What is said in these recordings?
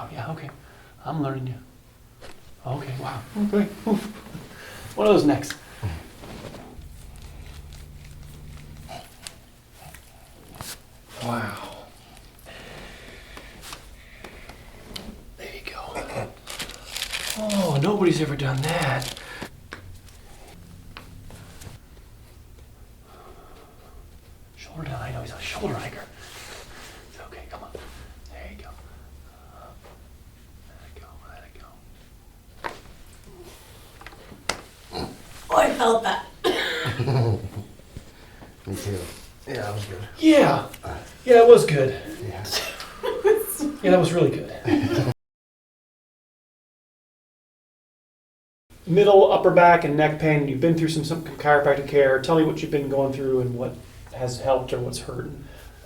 wow, yeah, okay. I'm learning you. Okay, wow, okay. Oof. One of those necks. Wow. There you go. Oh, nobody's ever done that. Shoulder down, I know he's a shoulder hiker. It's okay, come on. There you go. Let it go. Oh, I felt that. Me too. Yeah, that was good. Yeah, it was good. Yeah. Yeah, that was really good. Middle, upper back, and neck pain. You've been through some chiropractic care. Tell me what you've been going through and what has helped or what's hurt.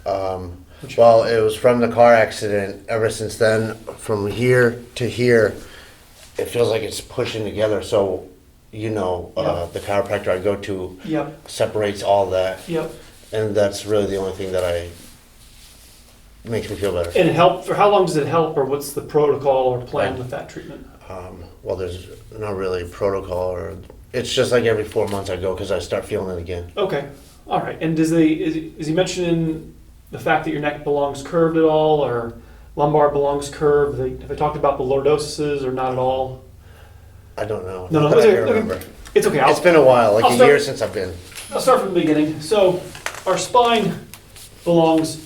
Well, it was from the car accident. Ever since then, from here to here, it feels like it's pushing together. So, the chiropractor I go to Yep. separates all that. Yep. And that's really the only thing that makes me feel better. And it helped. For how long does it help, or what's the protocol or plan with that treatment? Well, there's not really a protocol, or it's just like every 4 months I go because I start feeling it again. Okay. All right. And is he mentioning the fact that your neck belongs curved at all, or lumbar belongs curved? Have they talked about the lordosis or not at all? I don't know. No, Not that I okay, can remember. It's okay. It's been a while, like I'll a start- year since I've been. I'll start from the beginning. So our spine belongs,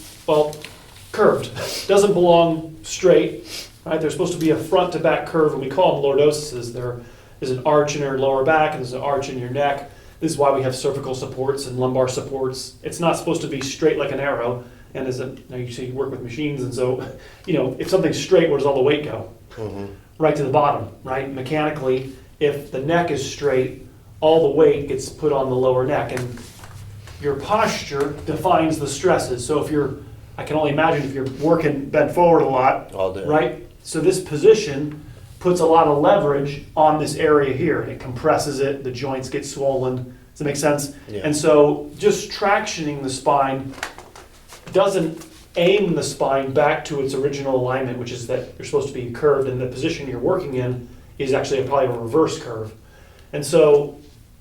curved. Doesn't belong straight, right? There's supposed to be a front to back curve, and we call them lordoses. There is an arch in your lower back, and there's an arch in your neck. This is why we have cervical supports and lumbar supports. It's not supposed to be straight like an arrow. And you say you work with machines, and so, if something's straight, where does all the weight go? Mm-hmm. Right to the bottom, right? Mechanically, if the neck is straight, all the weight gets put on the lower neck, and your posture defines the stresses. So I can only imagine if you're working bent forward a lot, All day. right? So this position puts a lot of leverage on this area here, and it compresses it, the joints get swollen. Does that make sense? Yeah. And so just tractioning the spine doesn't aim the spine back to its original alignment, which is that you're supposed to be curved, and the position you're working in is actually probably a reverse curve. And so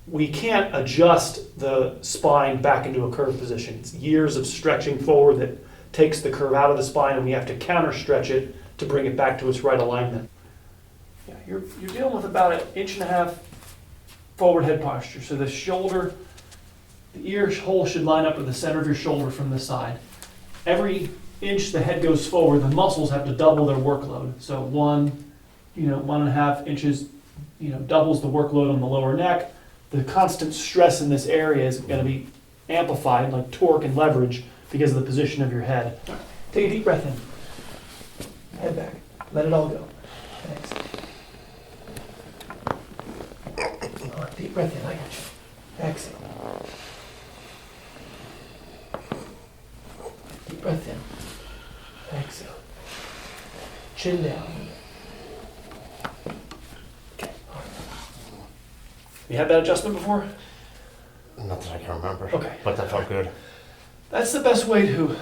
we can't adjust the spine back into a curved position. It's years of stretching forward that takes the curve out of the spine, and we have to counter stretch it to bring it back to its right alignment. Yeah, you're dealing with about 1.5 inches forward head posture. So the shoulder, the ear hole should line up with the center of your shoulder from the side. Every inch the head goes forward, the muscles have to double their workload. So 1.5 inches, doubles the workload on the lower neck. The constant stress in this area is going to be amplified, like torque and leverage, because of the position of your head. Take a deep breath in. Head back. Let it all go. Thanks. All right, deep breath in. I got you. Exhale. Deep breath in. Exhale. Chin down. Okay. All right. You had that adjustment before? Not that I can remember. Okay. But that felt good. That's the best way to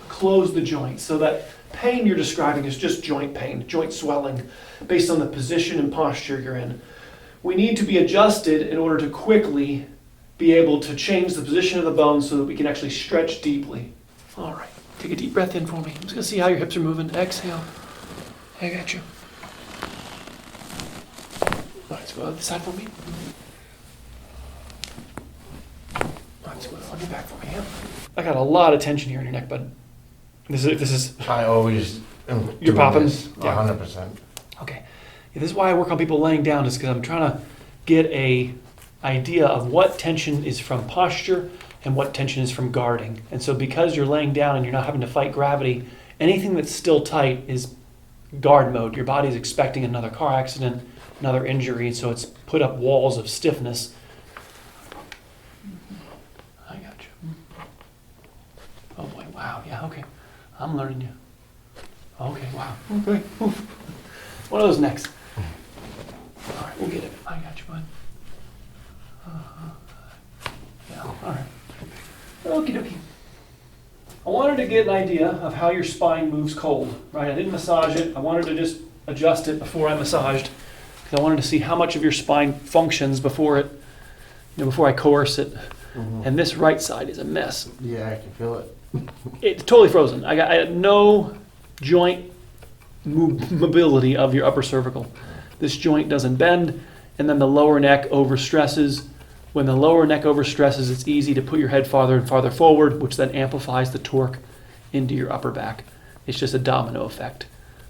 close the joint. So that pain you're describing is just joint pain, joint swelling, based on the position and posture you're in. We need to be adjusted in order to quickly be able to change the position of the bone so that we can actually stretch deeply. All right, take a deep breath in for me. I'm just gonna see how your hips are moving. Exhale. I got you. All right, let's go to the side for me. All right, let's go on your back for me. Yeah. I got a lot of tension here in your neck, bud. This is I always am You're doing popping? this, Yeah. 100%. okay. Yeah, this is why I work on people laying down, is because I'm trying to get a idea of what tension is from posture and what tension is from guarding. And so because you're laying down and you're not having to fight gravity, anything that's still tight is guard mode. Your body's expecting another car accident, another injury, and so it's put up walls of stiffness. I got you. Oh boy, wow, yeah, okay. I'm learning you. Okay, wow, okay. Oof. One of those necks. All right, we'll get it. I got you, bud. Yeah, all right. Okie dokie. I wanted to get an idea of how your spine moves cold, right? I didn't massage it. I wanted to just adjust it before I massaged, because I wanted to see how much of your spine functions before it, before I coerce it. Mhm. And this right side is a mess. Yeah, I can feel it. It's totally frozen. I had no joint mobility of your upper cervical. This joint doesn't bend, and then the lower neck overstresses. When the lower neck overstresses, it's easy to put your head farther and farther forward, which then amplifies the torque into your upper back. It's just a domino effect.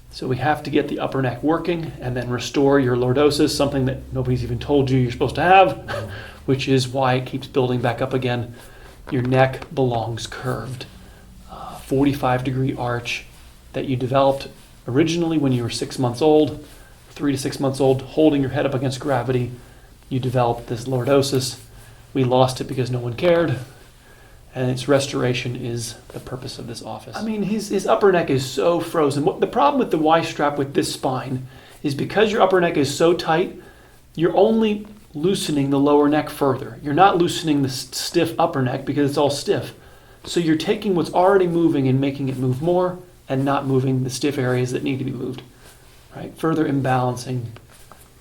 So we have to get the upper neck working and then restore your lordosis, something that nobody's even told you you're supposed to have, which is why it keeps building back up again. Your neck belongs curved. 45-degree arch that you developed originally when you were 6 months old, 3 to 6 months old, holding your head up against gravity. You developed this lordosis. We lost it because no one cared, and its restoration is the purpose of this office. I mean, his upper neck is so frozen. The problem with the Y-strap with this spine is because your upper neck is so tight, you're only loosening the lower neck further. You're not loosening the stiff upper neck because it's all stiff. So you're taking what's already moving and making it move more and not moving the stiff areas that need to be moved, right? Further imbalancing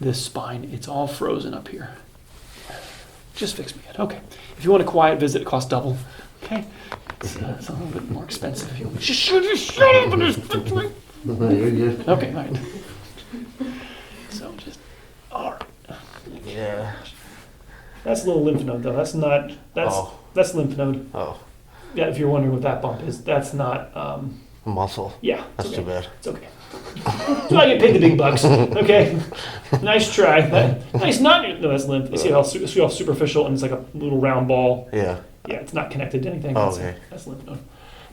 this spine. It's all frozen up here. Just fix me it. Okay. If you want a quiet visit, it costs double. Okay. It's a little bit more expensive if you want. Just shut up and just fix me. You're good. Okay, all right. So just, all right. Yeah. That's a little lymph node though. That's lymph node. Oh, Yeah, if you're wondering what that bump is, that's not, muscle. yeah. That's okay. too bad. It's okay. So I get paid the big bucks. Okay. Nice try. Nice not. No, that's lymph. You see how superficial and it's like a little round ball. Yeah. Yeah, it's not connected to anything. Oh, That's, okay. that's lymph node.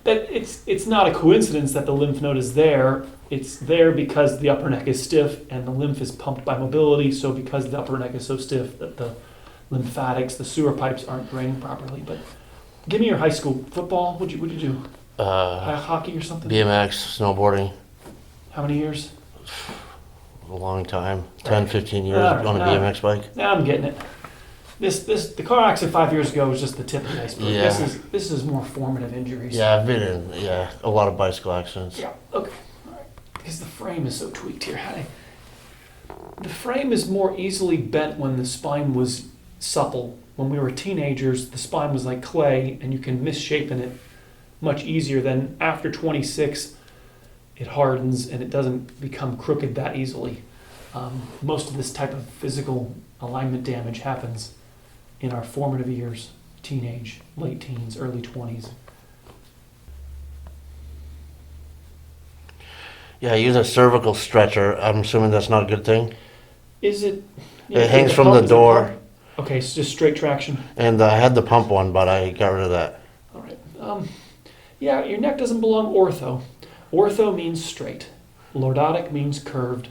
That it's not a coincidence that the lymph node is there. It's there because the upper neck is stiff and the lymph is pumped by mobility. So because the upper neck is so stiff that the lymphatics, the sewer pipes aren't draining properly. But give me your high school football. What'd you do? Hockey or something? BMX, snowboarding, How many years? a long time. 10, 15 years All right, on a all right. BMX bike. Now I'm getting it. The car accident 5 years ago was just the tip of the iceberg. Yeah. This is more formative injuries. Yeah, I've been in, a lot of bicycle accidents. Yeah. Okay. All right. Because the frame is so tweaked here. The frame is more easily bent when the spine was supple. When we were teenagers, the spine was like clay, and you can misshapen it much easier than after 26. It hardens and it doesn't become crooked that easily. Most of this type of physical alignment damage happens in our formative years, teenage, late teens, early 20s. Yeah, I use a cervical stretcher. I'm assuming that's not a good thing. Is it? It hangs from the door. Okay, so just straight traction. And I had the pump one, but I got rid of that. All right. Yeah, your neck doesn't belong ortho. Ortho means straight. Lordotic means curved.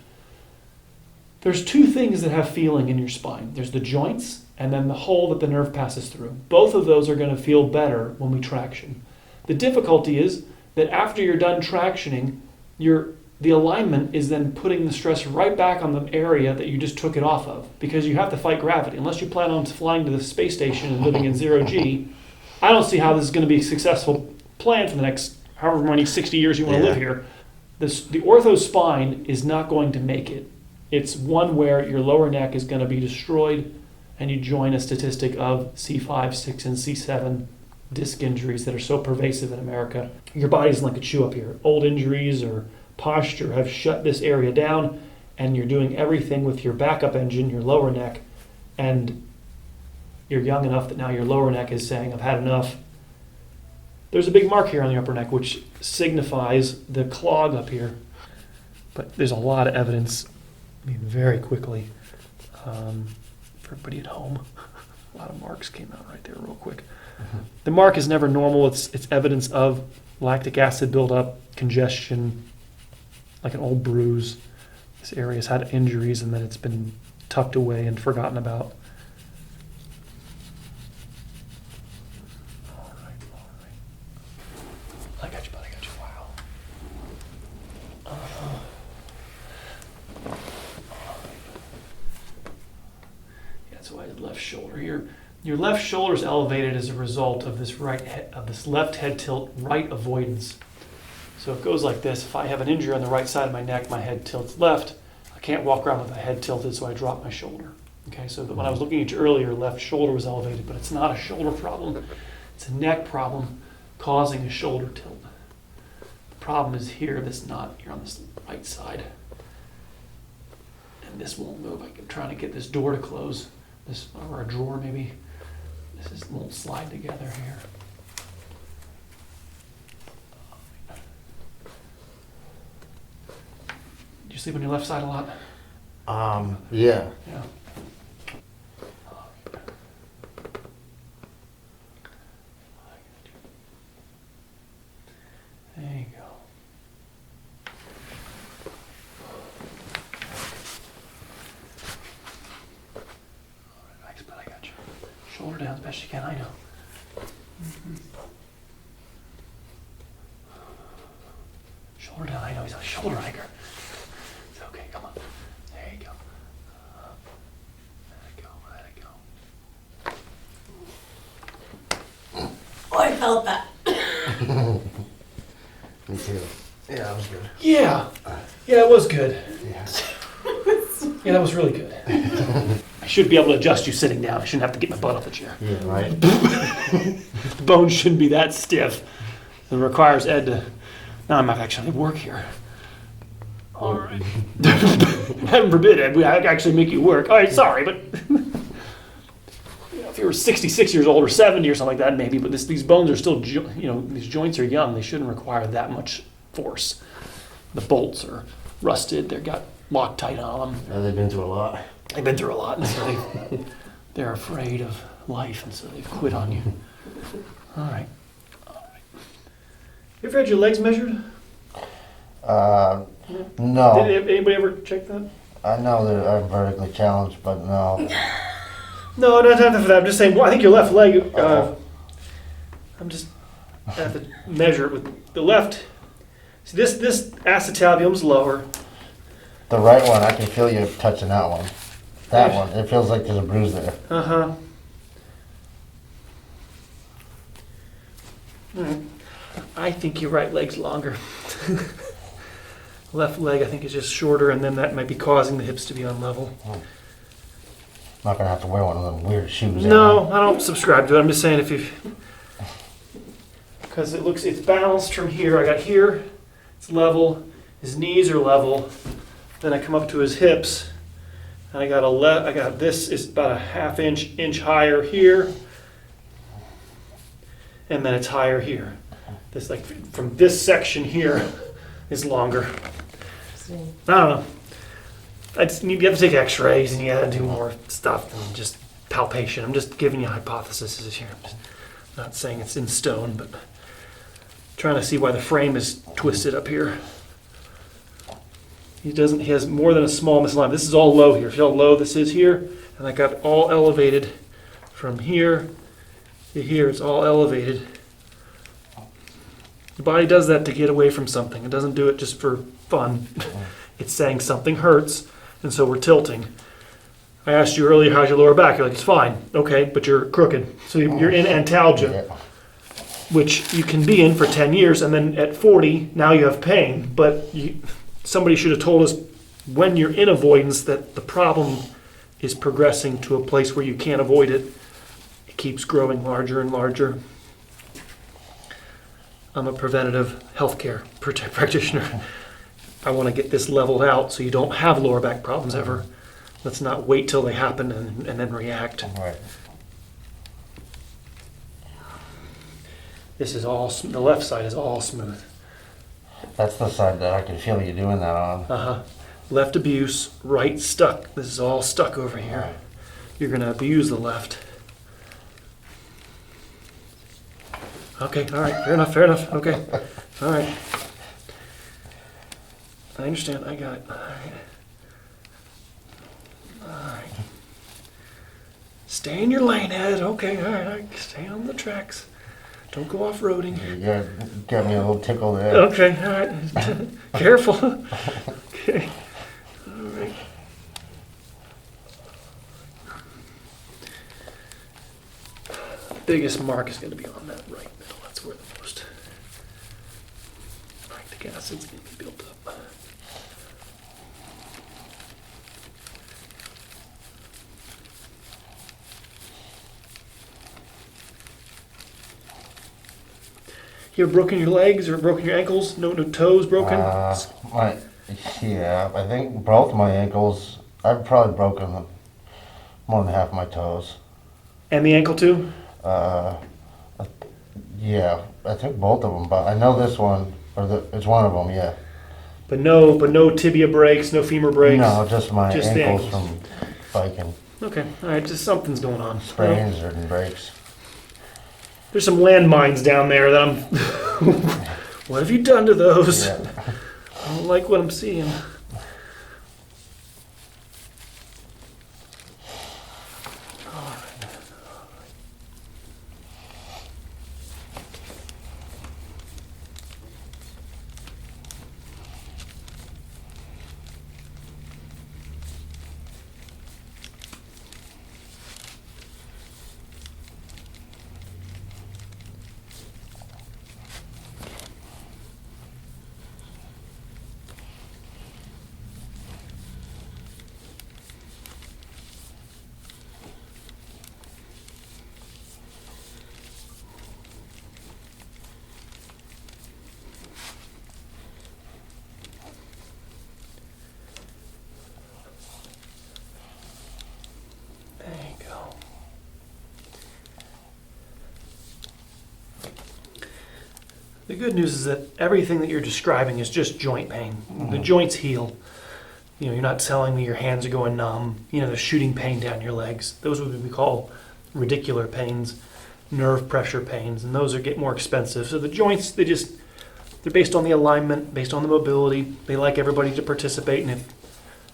There's two things that have feeling in your spine. There's the joints and then the hole that the nerve passes through. Both of those are going to feel better when we traction. The difficulty is that after you're done tractioning, the alignment is then putting the stress right back on the area that you just took it off of, because you have to fight gravity. Unless you plan on flying to the space station and living in 0G, I don't see how this is going to be a successful plan for the next however many 60 years you want to live here. The ortho spine is not going to make it. It's one where your lower neck is going to be destroyed, and you join a statistic of C5, 6, and C7 disc injuries that are so pervasive in America. Your body's like a chew up here. Old injuries or posture have shut this area down, and you're doing everything with your backup engine, your lower neck, and you're young enough that now your lower neck is saying, I've had enough. There's a big mark here on the upper neck, which signifies the clog up here. But there's a lot of evidence, very quickly, for everybody at home. A lot of marks came out right there real quick. Mm-hmm. The mark is never normal. It's evidence of lactic acid buildup, congestion, like an old bruise. This area has had injuries and then it's been tucked away and forgotten about. All right. I got you, bud. Wow. Yeah, so I had left shoulder here. Your left shoulder is elevated as a result of this this left head tilt, right avoidance. So it goes like this. If I have an injury on the right side of my neck, my head tilts left. I can't walk around with my head tilted, so I drop my shoulder. Okay, so when I was looking at you earlier, left shoulder was elevated, but it's not a shoulder problem. It's a neck problem causing a shoulder tilt. The problem is here, this knot here on this right side. And this won't move. I'm trying to get this door to close, this or a drawer maybe. This won't slide together here. Do you sleep on your left side a lot? Yeah. Yeah. There you go. Relax, but I got you. Shoulder down as best you can, I know. Shoulder down, I know, he's a shoulder hiker. It's okay, come on. There you go. Let it go. Oh, I felt that. Me too. Yeah, that was good. Yeah, it was good. Yeah. Yeah, that was really good. I should be able to adjust you sitting down. I shouldn't have to get my butt off the chair. Yeah, right. The bones shouldn't be that stiff. It requires Ed to. Now I'm actually work here. All right. Heaven forbid, Ed, I actually make you work. All right, sorry, but if you were 66 years old or 70 or something like that, maybe. But these bones are still, these joints are young. They shouldn't require that much force. The bolts are rusted. They've got Loctite on them. Yeah, they've been through a lot. They've been through a lot, and so they're afraid of life, and so they've quit on you. All right. You ever had your legs measured? No. Did anybody ever check that? I know that I'm vertically challenged, but no. No, not for that. I'm just saying, well, I think your left leg, I'm just have to measure it with the left. See, this acetabular's lower. The right one, I can feel you touching that one. That one, it feels like there's a bruise there. Uh-huh. I think your right leg's longer. Left leg, I think, is just shorter, and then that might be causing the hips to be unlevel. I'm not gonna have to wear one of them weird shoes. No, I don't subscribe to it. I'm just saying if you, because it's balanced from here. I got here, it's level. His knees are level. Then I come up to his hips, and I got this is about a half inch higher here, and then it's higher here. This from this section here is longer. I don't know. You have to take X-rays and you got to do more stuff than just palpation. I'm just giving you hypotheses here. I'm just not saying it's in stone, but trying to see why the frame is twisted up here. He has more than a small misalignment. This is all low here. See how low this is here? And I got all elevated from here to here. It's all elevated. The body does that to get away from something. It doesn't do it just for fun. It's saying something hurts, and so we're tilting. I asked you earlier, how's your lower back? You're like, it's fine. Okay, but you're crooked. So you're in antalgia, which you can be in for 10 years, and then at 40, now you have pain. But somebody should have told us when you're in avoidance that the problem is progressing to a place where you can't avoid it. It keeps growing larger and larger. I'm a preventative healthcare practitioner. I want to get this leveled out so you don't have lower back problems ever. Let's not wait till they happen and then react. Right. This is all, the left side is all smooth. That's the side that I can feel you doing that on. Uh-huh. Left abuse, right stuck. This is all stuck over here. You're going to abuse the left. Okay, all right, fair enough, okay. All right. I understand, I got it. All right. All right. Stay in your lane, Ed. Okay, all right, stay on the tracks. Don't go off-roading. You got me a little tickle there. Okay, all right. Careful. Okay. All right. biggest mark is going to be on that right middle. That's where the most lactic acid's going to be built up. You ever broken your legs or broken your ankles? No toes broken? Yeah, I think both my ankles, I've probably broken more than half my toes. And the ankle too? Yeah, I think both of them, but I know this one, it's one of them, yeah. But no tibia breaks, no femur breaks? No, just my Just the ankles ankles. from biking. Okay, all right, just something's going on. Sprains and breaks. There's some landmines down there that I'm... What have you done to those? Yeah. I don't like what I'm seeing. There you go. The good news is that everything that you're describing is just joint pain. The joints heal. You know, you're not telling me your hands are going numb. You know, there's shooting pain down your legs. Those would be called radicular pains, nerve pressure pains, and those get more expensive. So the joints, they're based on the alignment, based on the mobility. They like everybody to participate, and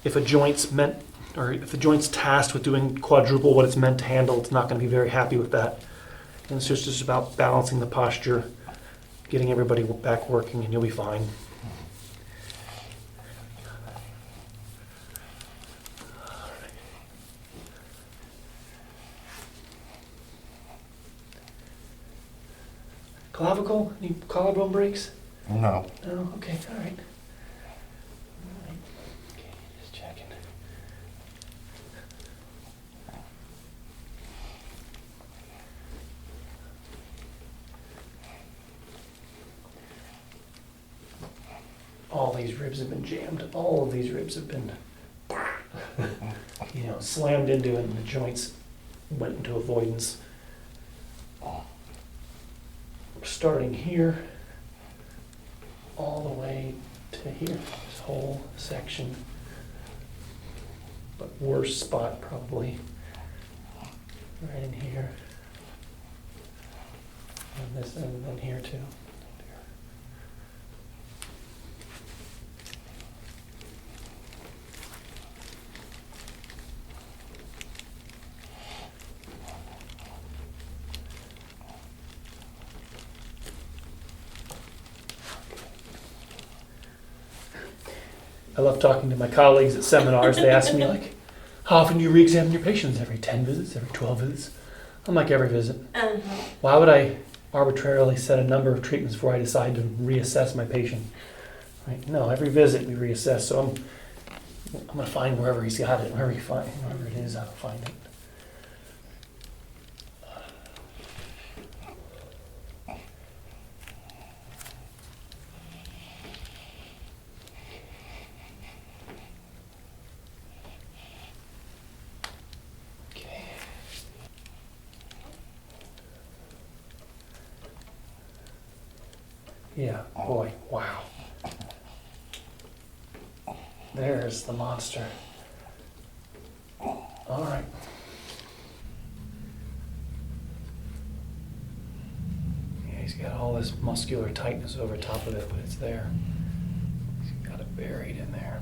if a joint's meant, or if the joint's tasked with doing quadruple what it's meant to handle, it's not going to be very happy with that. And it's just about balancing the posture, getting everybody back working, and you'll be fine. Clavicle? Any collarbone breaks? No. No? Okay, all right. Okay, just checking. All these ribs have been jammed. All of these ribs have been, slammed into, and the joints went into avoidance. Starting here, all the way to here, this whole section. But worst spot probably right in here. And this, and then here too. I love talking to my colleagues at seminars. They ask me, like, how often do you re-examine your patients? Every 10 visits? Every 12 visits? I'm like, every visit. Why would I arbitrarily set a number of treatments before I decide to reassess my patient? Right? No, every visit we reassess. So I'm going to find wherever he's got it, wherever it is, I'll find it. Yeah, boy, wow. There's the monster. All right. Yeah, he's got all this muscular tightness over top of it, but it's there. He's got it buried in there.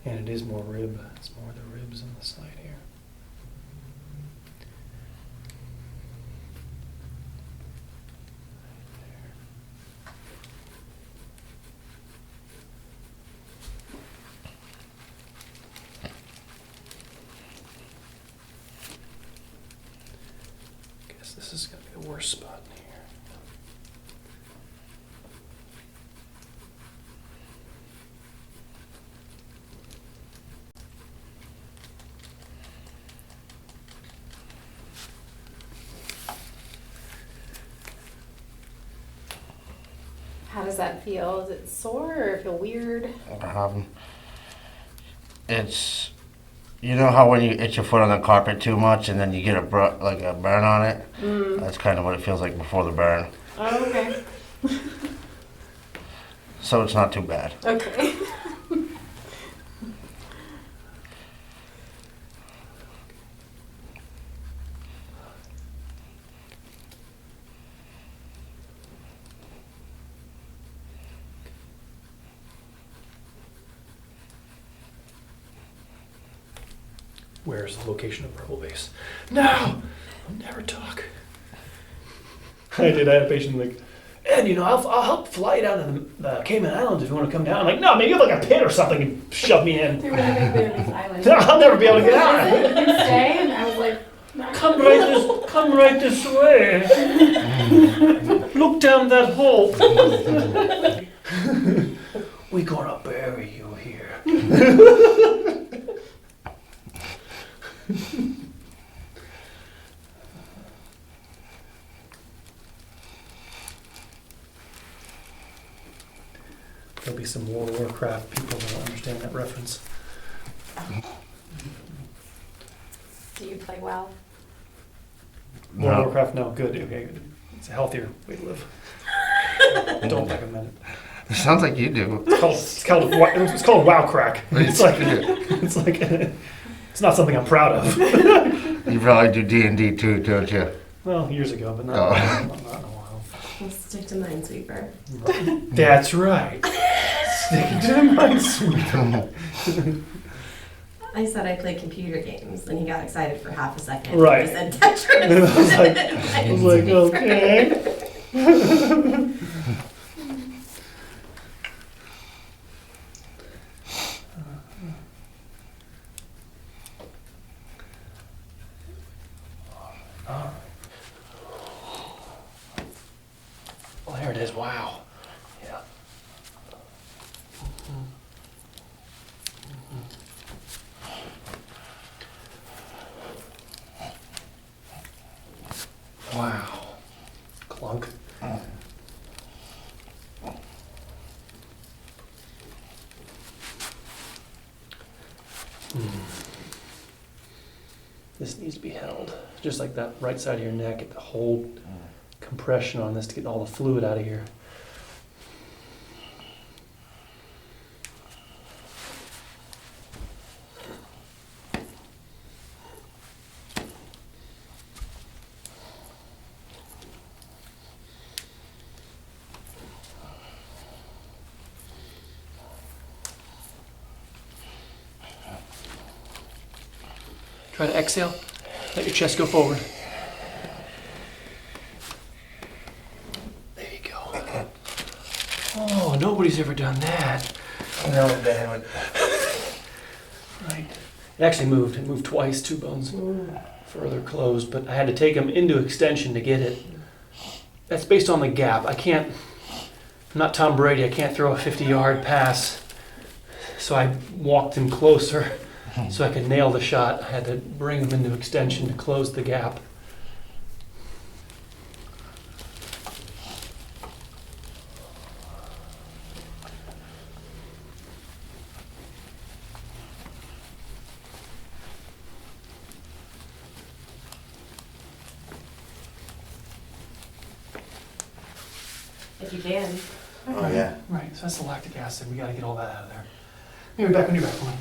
And it is more rib. It's more the ribs on the side here. This is gonna be the worst spot in here. How does that feel? Is it sore or feel weird? It's, you know how when you itch your foot on the carpet too much and then you get a burn on it? That's kind of what it feels like before the burn. Oh, okay. So it's not too bad. Okay. Where's the location of purple base? No! I'll never talk. I had a patient like, Ed, I'll help fly you down to the Cayman Islands if you want to come down. I'm like, no, man, you have like a pit or something and shove me in. They were really big there on this island. I'll never be able to get out. You stay, and I was like, Come right this way. Look down that hole. We gonna bury you here. There'll be some World of Warcraft people that will understand that reference. do you play well? World of No. Warcraft, no, good, okay, good. It's a healthier way to live. Don't recommend it. It sounds like you do. It's called WoW crack. It's not something I'm proud of. You probably do D&D too, don't you? Well, years ago, but not, Oh. not in a while. We'll stick to Minesweeper. That's right. Sticking to the Minesweeper. I said I played computer games, and he got excited for half a second. Right. He said Tetris. I was like, okay. Well, there it is. Wow. Yeah. Wow. Clunk. This needs to be held. Just like that right side of your neck, get the whole compression on this to get all the fluid out of here. Try to exhale. Let your chest go forward. There you go. Oh, nobody's ever done that. No, they haven't. Right. It actually moved. It moved twice, two bones further closed, but I had to take them into extension to get it. That's based on the gap. I'm not Tom Brady. I can't throw a 50-yard pass. So I walked him closer so I could nail the shot. I had to bring him into extension to close the gap. If you can. Oh, yeah. Right, so that's the lactic acid. We got to get all that out of there. Maybe back when you're back one.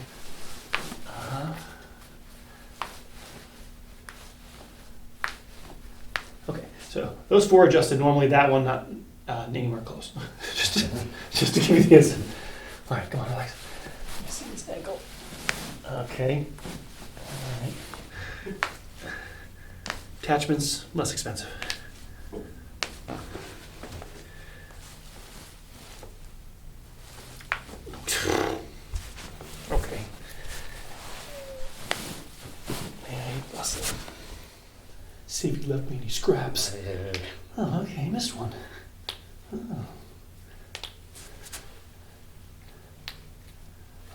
Okay, so those four adjusted. Normally that one not anywhere close. just to give you the answer. All right, come on, relax. Let me see this ankle. Okay. All right. Attachments less expensive. Okay. Man, I hate busting. See if you left me any scraps. Oh, okay, missed one. Oh.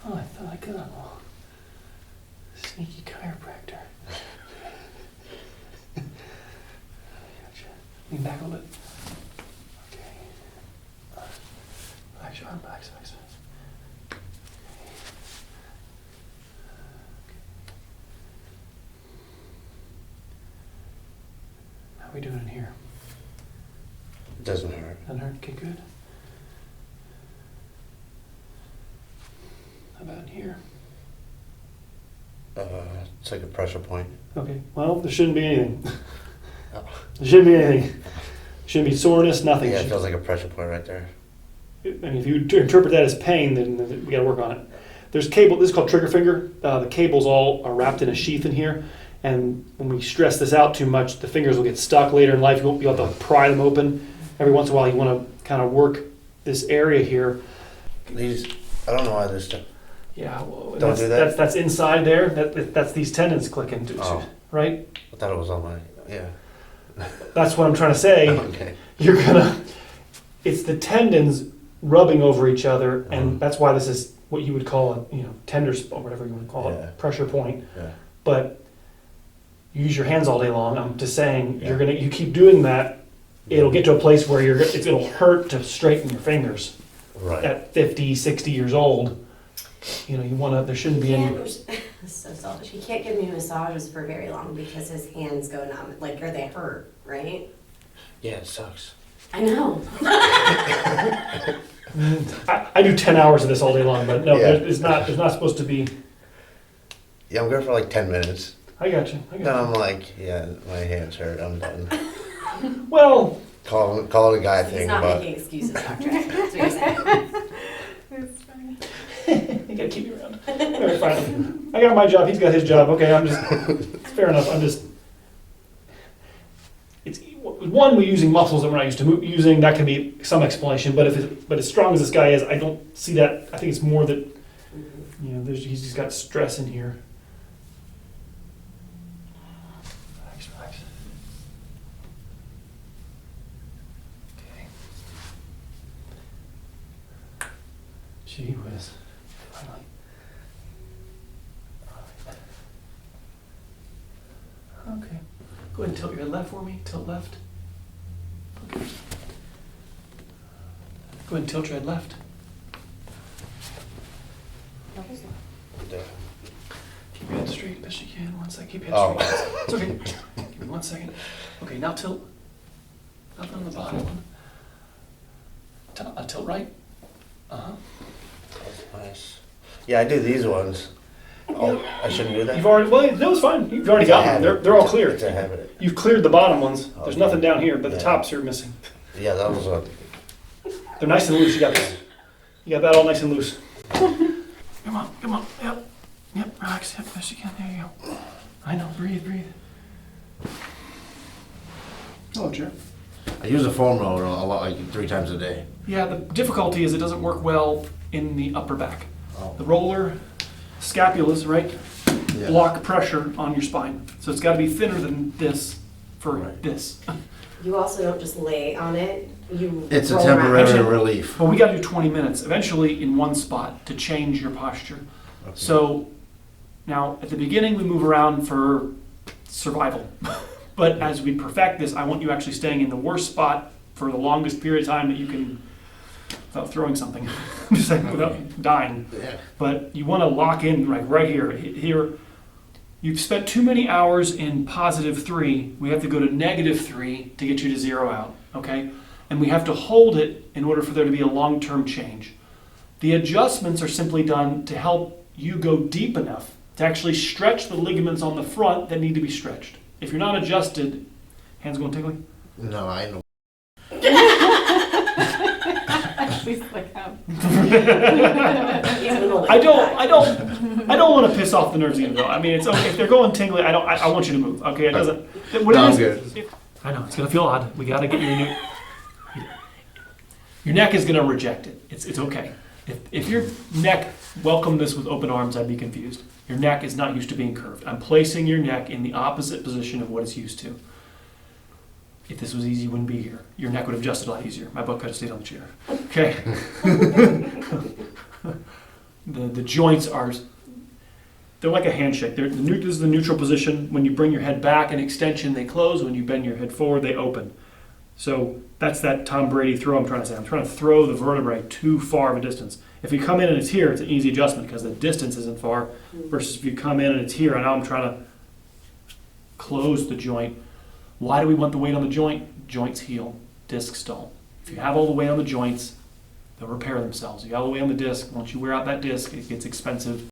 Oh, I thought I got him. Sneaky chiropractor. Gotcha. Lean back a little bit. Okay. Relax your arm, relax. How are we doing in here? It doesn't hurt. Doesn't hurt? Okay, good. How about in here? It's like a pressure point. Okay, well, there shouldn't be anything. Oh. There shouldn't be anything. Shouldn't be soreness, nothing. Yeah, it feels like a pressure point right there. I mean, if you interpret that as pain, then we gotta work on it. There's cable, this is called trigger finger. The cables all are wrapped in a sheath in here. And when we stress this out too much, the fingers will get stuck later in life. You'll have to pry them open. Every once in a while, you wanna kind of work this area here. These, I don't know why there's stuff. Yeah, well, Don't do that? that's inside there. That's these tendons clicking, Oh. right? I thought it was on my, yeah. That's what I'm trying to say. Okay. It's the tendons rubbing over each other, and Mhm. that's why this is what you would call a tender spot, whatever you want to call Yeah. it, pressure point. Yeah. But you use your hands all day long. I'm just saying, Yeah. you keep doing that, it'll get to a place where it'll hurt to straighten your fingers Right. at 50, 60 years old. There shouldn't be any. So selfish. He can't give me massages for very long because his hands go numb, or they hurt, right? Yeah, it sucks. I know. I do 10 hours of this all day long, but no, Yeah. it's not supposed to be. Yeah, I'm good for like 10 minutes. I got you. Then I'm like, yeah, my hands hurt. I'm done. Well, Call it a guy He's thing, not but making excuses, Doctor. That's what you're saying. It's fine. you gotta keep me around. All right, fine. I got my job. He's got his job. Okay, it's fair enough. It's one, we're using muscles that we're not used to using. That can be some explanation. But as strong as this guy is, I don't see that. I think it's more that he's just got stress in here. Relax. Okay. Gee whiz. Finally. Okay. Go ahead and tilt your head left for me. Tilt left. Okay. Go ahead and tilt your head left. Keep your head straight best you can. One second. Keep your head Oh. straight. It's okay. Give me 1 second. Okay, now tilt. Nothing on the bottom one. Tilt right. Uh-huh. That's nice. Yeah, I do these ones. Oh, I shouldn't do that? You've already, well, that was fine. You've already got them. They're all clear. It's a habit. You've cleared the bottom ones. There's Okay. nothing down here, but the Yeah. tops are missing. Yeah, that was a... They're nice and loose. You got this. You got that all nice and loose. Come on. Yep, relax. Yep, best you can. There you go. I know. Breathe. Hello, Jer. I use a foam roller a lot, like 3 times a day. Yeah, the difficulty is it doesn't work well in the upper back. Oh. The roller, scapulas, right, Yeah. block pressure on your spine. So it's got to be thinner than this for Right. this. You also don't just lay on it. You It's a roll around. temporary Actually- relief. But we got to do 20 minutes eventually in one spot to change your posture. Okay. So now at the beginning we move around for survival. But as we perfect this, I want you actually staying in the worst spot for the longest period of time that you can without throwing something, just like without dying. Yeah. But you want to lock in right here. Here, you've spent too many hours in +3. We have to go to -3 to get you to zero out, okay? And we have to hold it in order for there to be a long-term change. The adjustments are simply done to help you go deep enough to actually stretch the ligaments on the front that need to be stretched. If you're not adjusted, hands going tingly? No, I know. She's like, oh. I don't want to piss off the nerves either, though. I mean, it's okay if they're going tingly. I want you to move. Okay, it doesn't. What No, it I'm is, good. I know it's gonna feel odd. We gotta get your neck is gonna reject it. It's okay. If your neck welcomed this with open arms, I'd be confused. Your neck is not used to being curved. I'm placing your neck in the opposite position of what it's used to. If this was easy, you wouldn't be here. Your neck would have adjusted a lot easier. My butt could have stayed on the chair. Okay. The joints are, they're like a handshake. This is the neutral position. When you bring your head back in extension, they close. When you bend your head forward, they open. So that's that Tom Brady throw I'm trying to say. I'm trying to throw the vertebrae too far of a distance. If you come in and it's here, it's an easy adjustment because the distance isn't far. Versus if you come in and it's here, and now I'm trying to close the joint. Why do we want the weight on the joint? Joints heal, discs don't. If you have all the weight on the joints, they'll repair themselves. You have all the weight on the disc. Once you wear out that disc, it gets expensive.